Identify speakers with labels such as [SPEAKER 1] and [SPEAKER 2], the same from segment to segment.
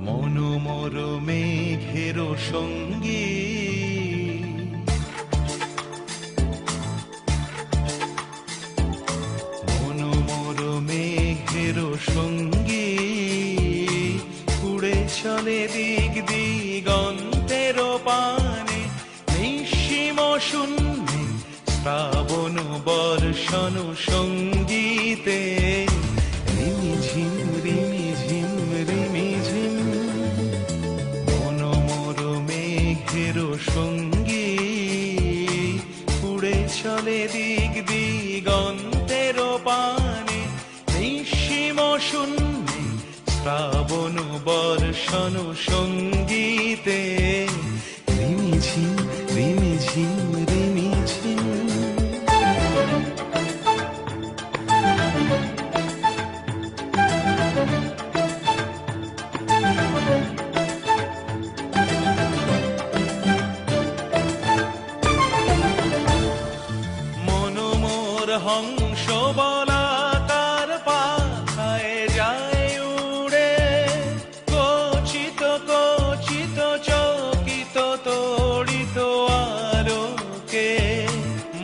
[SPEAKER 1] মনোমর মেঘের সঙ্গী মনোমর মেঘের সঙ্গী উড়ে চলে দিক দিগন্তের পানে নিঃসীম শূন্যে শ্রাবণ বর্ষণ সঙ্গীতে রিমিঝিম রিমিঝিম রিমিঝিম মনোমর মেঘের সঙ্গী উড়ে চলে দিক দিগন্তের পানে নিঃসীম শূন্যে শ্রাবণ বর্ষণ সঙ্গীতে রিমিঝিম রিমিঝিম রিমিঝিম মনোমর হংস বলাকার পাখায় যায় উড়ে কচিত কচিত চকিত তড়িত আলোকে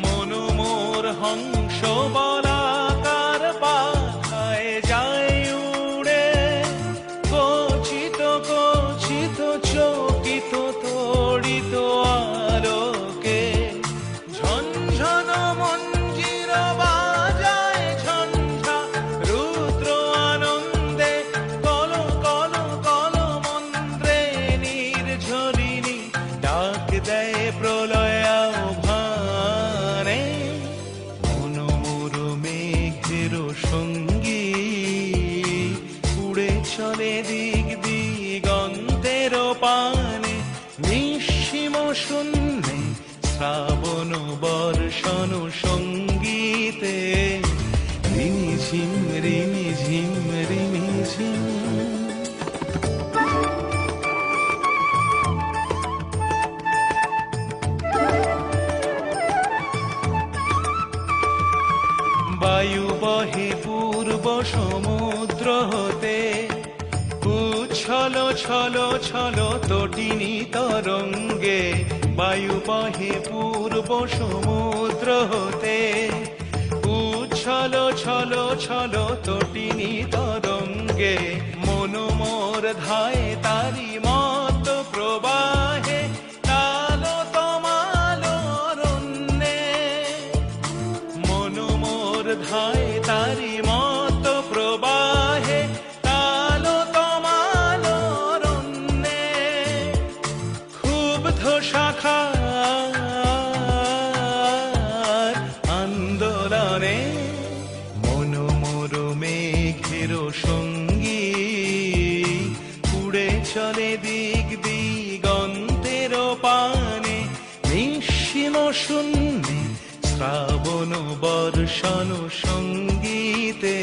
[SPEAKER 1] মনোমর হংস বলাকার পাখায় যায় উড়ে কচিত কচিত চকিত তড়িত আলোকে ঝনঝন মঞ্জির বাজায় ঝঞ্ঝা রুদ্র আনন্দে কল কল কল মন্ত্রে নির্ঝরিণী ডাক দেয় প্রলয় আহ্বানে মনোমর মেঘের সঙ্গী উড়ে চলে দিক দিগন্তের পানে নিঃসীম শূন্যে শ্রাবণ বর্ষণ সঙ্গীতে রিমিঝিম রিমিঝিম রিমিঝিম বায়ু বহে পূর্ব সমুদ্র হতে উচ্ছল ছল ছল তটিনী তরঙ্গে বায়ু বহে পূর্ব সমুদ্র হতে উচ্ছল ছল ছল তটিনী তরঙ্গে মনোমর ধায় তারি মত প্রবাহে কালো তমাল অরণ্যে মনোমর ধায় তারি মত প্রবাহে কালো তমাল অরণ্যে ক্ষুব্ধ শাখার আন্দোলনে মনোমর মেঘের সঙ্গী উড়ে চলে দিক দিগন্তের পানে নিঃসীম শূন্যে শ্রাবণ বর্ষণ সঙ্গীতে